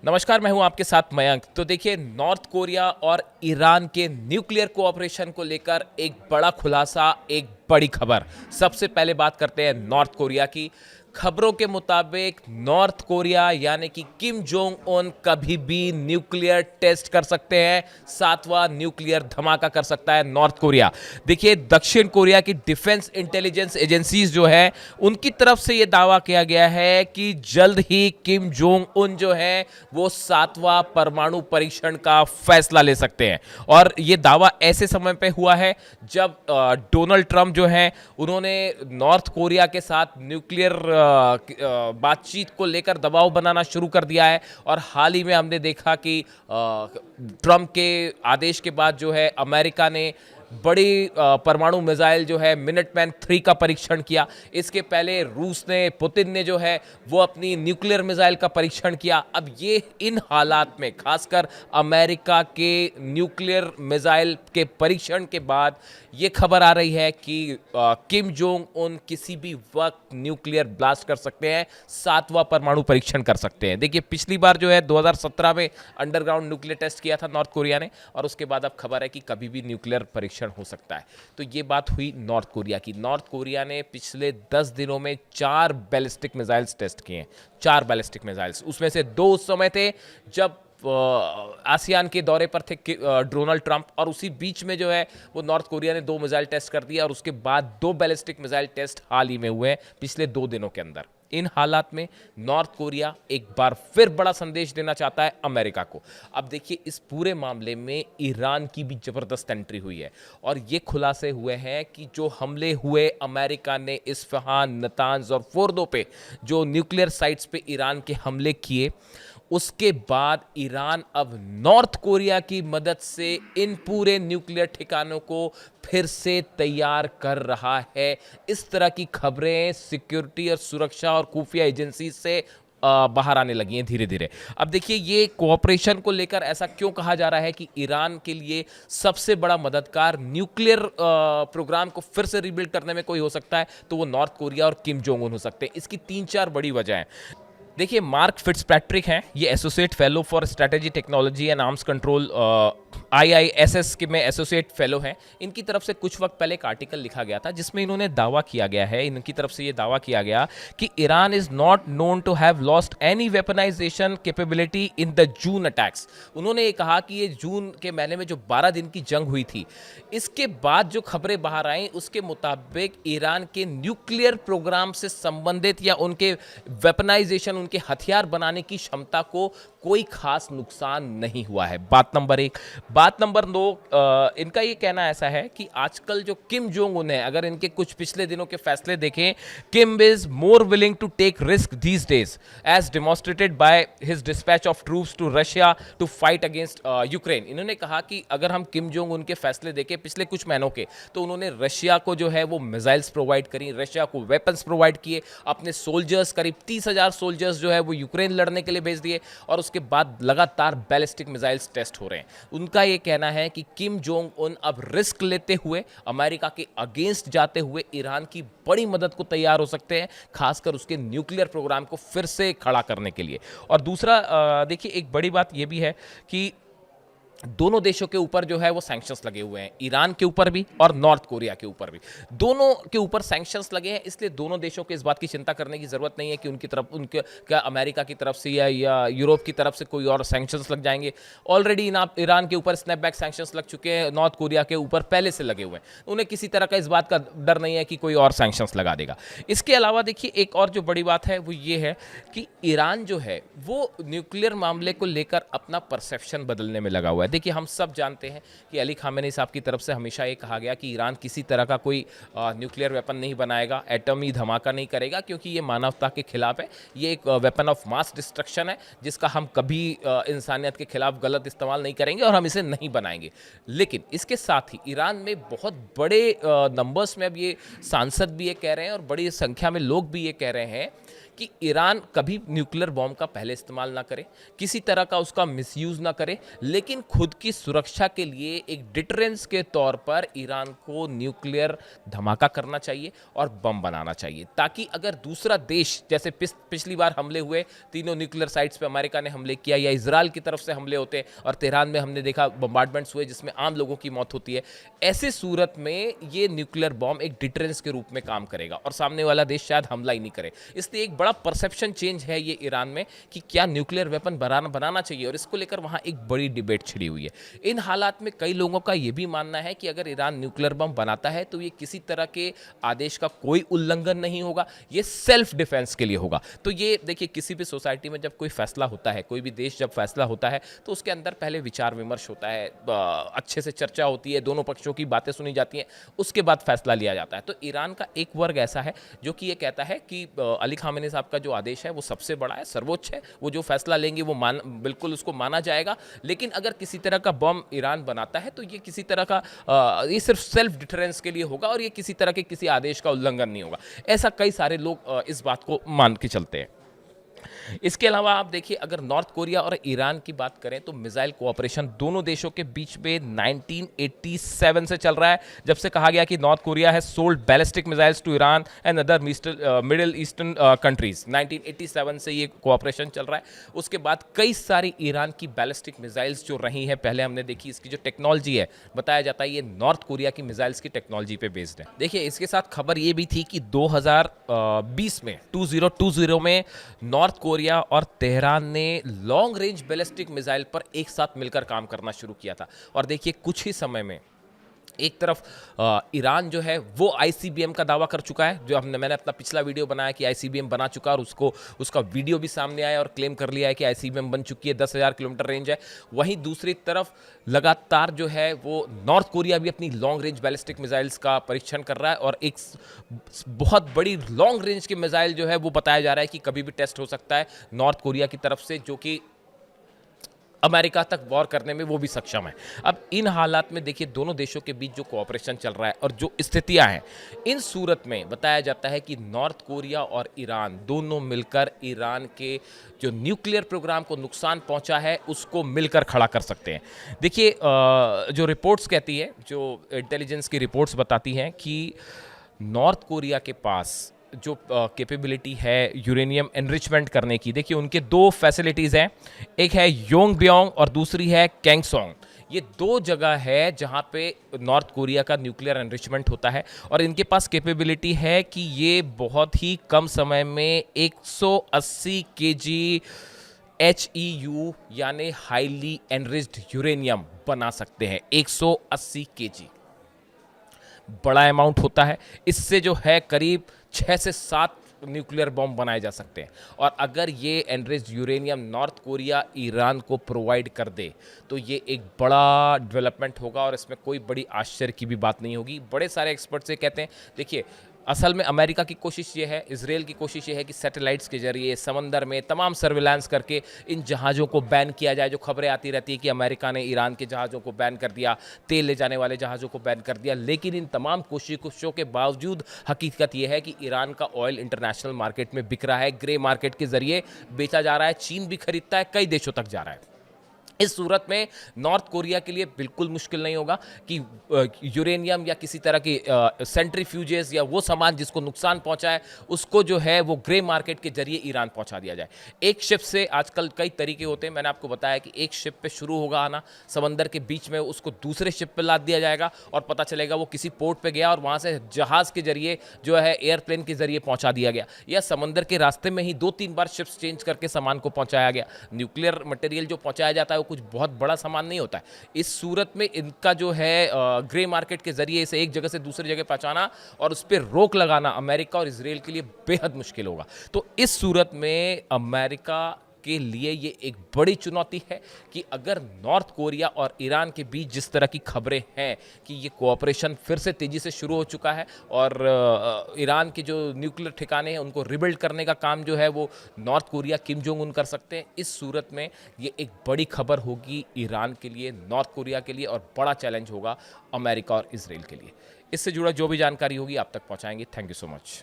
नमस्कार, मैं हूं आपके साथ मयंक। तो देखिए, नॉर्थ कोरिया और ईरान के न्यूक्लियर कोऑपरेशन को लेकर एक बड़ा खुलासा, एक बड़ी खबर। सबसे पहले बात करते हैं नॉर्थ कोरिया की। खबरों के मुताबिक नॉर्थ कोरिया यानी कि किम जोंग उन कभी भी न्यूक्लियर टेस्ट कर सकते हैं। सातवां न्यूक्लियर धमाका कर सकता है नॉर्थ कोरिया। देखिए, दक्षिण कोरिया की डिफेंस इंटेलिजेंस एजेंसीज जो है, उनकी तरफ से यह दावा किया गया है कि जल्द ही किम जोंग उन जो है वो सातवां परमाणु परीक्षण का फैसला ले सकते हैं। और यह दावा ऐसे समय पे हुआ है जब डोनाल्ड ट्रंप जो है, उन्होंने नॉर्थ कोरिया के साथ न्यूक्लियर बातचीत को लेकर दबाव बनाना शुरू कर दिया है। और हाल ही में हमने देखा कि ट्रंप के आदेश के बाद जो है अमेरिका ने बड़ी परमाणु मिसाइल जो है मिनटमैन 3 का परीक्षण किया। इसके पहले रूस ने, पुतिन ने जो है वो अपनी न्यूक्लियर मिसाइल का परीक्षण किया। अब ये इन हालात में खासकर अमेरिका के न्यूक्लियर मिसाइल के परीक्षण के बाद ये खबर आ रही है कि किम जोंग उन किसी भी वक्त न्यूक्लियर ब्लास्ट कर सकते हैं, सातवां परमाणु परीक्षण कर सकते हैं। देखिए, पिछली बार जो है 2017 में अंडरग्राउंड न्यूक्लियर टेस्ट किया था नॉर्थ कोरिया ने, और उसके बाद अब खबर है कि कभी भी न्यूक्लियर परीक्षण हो सकता है। तो ये बात हुई नॉर्थ कोरिया की। नॉर्थ कोरिया ने पिछले 10 दिनों में 4 बैलिस्टिक मिसाइल्स टेस्ट किए हैं। 4 बैलिस्टिक मिसाइल्स, उसमें से 2 उस समय थे जब आसियान के दौरे पर थे डोनाल्ड ट्रंप, और उसी बीच में जो है वो नॉर्थ कोरिया ने 2 मिसाइल टेस्ट कर दिया। और उसके बाद 2 बैलिस्टिक मिसाइल टेस्ट हाल ही में हुए हैं पिछले 2 दिनों के अंदर। इन हालात में नॉर्थ कोरिया एक बार फिर बड़ा संदेश देना चाहता है अमेरिका को। अब देखिए, इस पूरे मामले में ईरान की भी जबरदस्त एंट्री हुई है, और ये खुलासे हुए हैं कि जो हमले हुए अमेरिका ने इस्फहान, नतांज और फोर्दो पे, जो न्यूक्लियर साइट्स पे ईरान के हमले किए, उसके बाद ईरान अब नॉर्थ कोरिया की मदद से इन पूरे न्यूक्लियर ठिकानों को फिर से तैयार कर रहा है। इस तरह की खबरें सिक्योरिटी और सुरक्षा और खुफिया एजेंसी से बाहर आने लगी हैं धीरे धीरे। अब देखिए, ये कोऑपरेशन को लेकर ऐसा क्यों कहा जा रहा है कि ईरान के लिए सबसे बड़ा मददगार न्यूक्लियर प्रोग्राम को फिर से रिबिल्ड करने में कोई हो सकता है, तो वो नॉर्थ कोरिया और किम जोंग उन हो सकते हैं। इसकी 3-4 बड़ी वजह हैं। देखिए, मार्क फिट्जपैट्रिक हैं, ये associate fellow for strategy technology and arms control IISS के में एसोसिएट फेलो हैं। इनकी तरफ से कुछ वक्त पहले एक आर्टिकल लिखा गया था जिसमें इन्होंने दावा किया गया है, इनकी तरफ से ये दावा किया गया कि Iran is not known to have lost any weaponisation capability in the June attacks. उन्होंने ये कहा कि ये जून के महीने में जो 12 दिन की जंग हुई थी, इसके बाद जो खबरें बाहर आई उसके मुताबिक ईरान के न्यूक्लियर प्रोग्राम से संबंधित या उनके वेपनाइजेशन, उनके हथियार बनाने की क्षमता को कोई खास नुकसान नहीं हुआ है। बात नंबर 1। बात नंबर 2, इनका ये कहना ऐसा है कि आजकल जो किम जोंग उन है, अगर इनके कुछ पिछले दिनों के फैसले देखें, Kim is more willing to take risk these days as demonstrated by his dispatch of troops to Russia to fight against Ukraine. इन्होंने कहा कि अगर हम किम जोंग उनके फैसले देखें पिछले कुछ महीनों के, तो उन्होंने रशिया को जो है वो मिसाइल्स प्रोवाइड करी, रशिया को वेपन्स प्रोवाइड किए, अपने सोल्जर्स, करीब 30,000 सोल्जर्स जो है वो यूक्रेन लड़ने के लिए भेज दिए, और उसके बाद लगातार बैलिस्टिक मिसाइल्स टेस्ट हो रहे हैं। उनका ये कहना है कि किम जोंग उन अब रिस्क लेते हुए, अमेरिका के अगेंस्ट जाते हुए ईरान की बड़ी मदद को तैयार हो सकते हैं, खासकर उसके न्यूक्लियर प्रोग्राम को फिर से खड़ा करने के लिए। और दूसरा, देखिए, एक बड़ी बात यह भी है कि दोनों देशों के ऊपर जो है वो सैंक्शंस लगे हुए हैं, ईरान के ऊपर भी और नॉर्थ कोरिया के ऊपर भी। दोनों के ऊपर सैंक्शंस लगे हैं, इसलिए दोनों देशों को इस बात की चिंता करने की जरूरत नहीं है कि उनकी तरफ, उनके क्या अमेरिका की तरफ से या यूरोप की तरफ से कोई और सैंक्शंस लग जाएंगे। ऑलरेडी ईरान के ऊपर स्नैपबैक सैंक्शंस लग चुके हैं, नॉर्थ कोरिया के ऊपर पहले से लगे हुए हैं। उन्हें किसी तरह का इस बात का डर नहीं है कि कोई और सैंक्शंस लगा देगा। इसके अलावा देखिए, एक और जो बड़ी बात है वो ये है कि ईरान जो है वो न्यूक्लियर मामले को लेकर अपना परसेप्शन बदलने में लगा हुआ है। देखिए, हम सब जानते हैं कि अली खामेनी साहब की तरफ से हमेशा ये कहा गया कि ईरान किसी तरह का कोई न्यूक्लियर वेपन नहीं बनाएगा, एटमी धमाका नहीं करेगा, क्योंकि ये मानवता के खिलाफ है। ये एक वेपन ऑफ मास डिस्ट्रक्शन है जिसका हम कभी इंसानियत के खिलाफ गलत इस्तेमाल नहीं करेंगे और हम इसे नहीं बनाएंगे। लेकिन इसके साथ ही ईरान में बहुत बड़े नंबर्स में अब ये सांसद भी ये कह रहे हैं और बड़ी संख्या में लोग भी ये कह रहे हैं कि ईरान कभी न्यूक्लियर बॉम्ब का पहले इस्तेमाल ना करे, किसी तरह का उसका मिसयूज ना करे, लेकिन खुद की सुरक्षा के लिए एक डिटरेंस के तौर पर ईरान को न्यूक्लियर धमाका करना चाहिए और बम बनाना चाहिए, ताकि अगर दूसरा देश, जैसे पिछली बार हमले हुए तीनों न्यूक्लियर साइट्स पे अमेरिका ने हमले किया, या इजराइल की तरफ से हमले होते और तेहरान में हमने देखा बम्बार्डमेंट्स हुए जिसमें आम लोगों की मौत होती है, ऐसे सूरत में ये न्यूक्लियर बॉम्ब एक डिटरेंस के रूप में काम करेगा और सामने वाला देश शायद हमला ही नहीं करे। इसलिए एक बड़ा परसेप्शन चेंज है ये ईरान में कि क्या न्यूक्लियर वेपन बनाना चाहिए, और इसको लेकर वहां एक बड़ी डिबेट छिड़ी हुई है। इन हालात में कई लोगों का यह भी मानना है कि अगर ईरान न्यूक्लियर बम बनाता है तो ये किसी तरह के आदेश का कोई उल्लंघन नहीं होगा, ये सेल्फ डिफेंस के लिए होगा। तो ये देखिए, किसी भी सोसाइटी में जब कोई फैसला होता है, कोई भी देश जब फैसला होता है तो उसके अंदर पहले विचार विमर्श होता है, अच्छे से चर्चा होती है, दोनों पक्षों की बातें सुनी जाती हैं, उसके बाद फैसला लिया जाता है। तो ईरान का एक वर्ग ऐसा है जो कि ये कहता है कि अली खामेनी साहब का जो आदेश है वो सबसे बड़ा है, सर्वोच्च है, वो जो फैसला लेंगे वो बिल्कुल उसको माना जाएगा। लेकिन अगर किसी तरह का बम ईरान बनाता है तो ये किसी तरह का ये सिर्फ सेल्फ डिफरेंस के लिए होगा और ये किसी तरह के किसी आदेश का उल्लंघन नहीं होगा। ऐसा कई सारे लोग इस बात को मान के चलते हैं। इसके अलावा आप देखिए, अगर नॉर्थ कोरिया और ईरान की बात करें तो मिसाइल कोऑपरेशन दोनों देशों के बीच में 1987 से चल रहा है, जब से कहा गया कि North Korea has sold ballistic missiles to Iran and other Middle Eastern countries. 1987 से ये कोऑपरेशन चल रहा है। उसके बाद कई सारी ईरान की बैलिस्टिक मिसाइल्स जो रही हैं, पहले हमने देखी, इसकी जो टेक्नोलॉजी है, बताया जाता है ये नॉर्थ कोरिया की मिसाइल्स की टेक्नोलॉजी पे बेस्ड है। देखिए, इसके साथ खबर ये भी थी कि 2020 में 2020 में नॉर्थ कोरिया और तेहरान ने लॉन्ग रेंज बैलिस्टिक मिसाइल पर एक साथ मिलकर काम करना शुरू किया था। और देखिए, कुछ ही समय में एक तरफ ईरान जो है वो आईसीबीएम का दावा कर चुका है, जो मैंने अपना पिछला वीडियो बनाया कि आईसीबीएम बना चुका, और उसका वीडियो भी सामने आया और क्लेम कर लिया है कि आईसीबीएम बन चुकी है, 10,000 किलोमीटर रेंज है। वहीं दूसरी तरफ लगातार जो है वो नॉर्थ कोरिया भी अपनी लॉन्ग रेंज बैलिस्टिक मिसाइल्स का परीक्षण कर रहा है, और एक बहुत बड़ी लॉन्ग रेंज की मिसाइल जो है वो बताया जा रहा है कि कभी भी टेस्ट हो सकता है नॉर्थ कोरिया की तरफ से, जो कि अमेरिका तक वॉर करने में वो भी सक्षम है। अब इन हालात में देखिए, दोनों देशों के बीच जो कोऑपरेशन चल रहा है और जो स्थितियां हैं, इन सूरत में बताया जाता है कि नॉर्थ कोरिया और ईरान दोनों मिलकर ईरान के जो न्यूक्लियर प्रोग्राम को नुकसान पहुंचा है उसको मिलकर खड़ा कर सकते हैं। देखिए, जो रिपोर्ट्स कहती है, जो इंटेलिजेंस की रिपोर्ट्स बताती हैं कि नॉर्थ कोरिया के पास जो कैपेबिलिटी है यूरेनियम एनरिचमेंट करने की, देखिए उनके दो फैसिलिटीज़ हैं, एक है योंगब्योंग और दूसरी है कैंगसोंग। ये दो जगह है जहाँ पे नॉर्थ कोरिया का न्यूक्लियर एनरिचमेंट होता है, और इनके पास कैपेबिलिटी है कि ये बहुत ही कम समय में 180 केजी HEU यानी हाईली एनरिच्ड यूरेनियम बना सकते हैं। 180 केजी बड़ा अमाउंट होता है। इससे जो है करीब 6 से 7 न्यूक्लियर बॉम्ब बनाए जा सकते हैं, और अगर ये enriched uranium north Korea Iran को प्रोवाइड कर दे तो ये एक बड़ा डेवलपमेंट होगा, और इसमें कोई बड़ी आश्चर्य की भी बात नहीं होगी। बड़े सारे एक्सपर्ट्स ये कहते हैं। देखिए, असल में अमेरिका की कोशिश ये है, इजराइल की कोशिश ये है कि सैटेलाइट्स के जरिए समंदर में तमाम सर्विलांस करके इन जहाज़ों को बैन किया जाए। जो खबरें आती रहती है कि अमेरिका ने ईरान के जहाज़ों को बैन कर दिया, तेल ले जाने वाले जहाज़ों को बैन कर दिया, लेकिन इन तमाम कोशिशों के बावजूद हकीकत यह है कि ईरान का ऑयल इंटरनेशनल मार्केट में बिक रहा है, ग्रे मार्केट के जरिए बेचा जा रहा है, चीन भी खरीदता है, कई देशों तक जा रहा है। इस सूरत में नॉर्थ कोरिया के लिए बिल्कुल मुश्किल नहीं होगा कि यूरेनियम या किसी तरह की सेंट्रीफ्यूजेस या वो सामान जिसको नुकसान पहुंचा है उसको जो है वो ग्रे मार्केट के जरिए ईरान पहुंचा दिया जाए। एक शिप से आजकल कई तरीके होते हैं, मैंने आपको बताया कि एक शिप पे शुरू होगा आना, समंदर के बीच में उसको दूसरे शिप पे लाद दिया जाएगा और पता चलेगा वो किसी पोर्ट पे गया और वहाँ से जहाज़ के जरिए जो है एयरप्लेन के जरिए पहुँचा दिया गया, या समंदर के रास्ते में ही 2-3 बार शिप्स चेंज करके सामान को पहुँचाया गया। न्यूक्लियर मटेरियल जो पहुँचाया जाता है वो कुछ बहुत बड़ा सामान नहीं होता है। इस सूरत में इनका जो है ग्रे मार्केट के जरिए इसे एक जगह से दूसरी जगह पहुंचाना और उस पर रोक लगाना अमेरिका और इजराइल के लिए बेहद मुश्किल होगा। तो इस सूरत में अमेरिका के लिए ये एक बड़ी चुनौती है कि अगर नॉर्थ कोरिया और ईरान के बीच जिस तरह की खबरें हैं कि ये कोऑपरेशन फिर से तेज़ी से शुरू हो चुका है और ईरान के जो न्यूक्लियर ठिकाने हैं उनको रिबिल्ड करने का काम जो है वो north Korea Kim Jong Un कर सकते हैं, इस सूरत में ये एक बड़ी खबर होगी ईरान के लिए, नॉर्थ कोरिया के लिए, और बड़ा चैलेंज होगा अमेरिका और इजराइल के लिए। इससे जुड़ा जो भी जानकारी होगी आप तक पहुँचाएंगे। Thank you so much.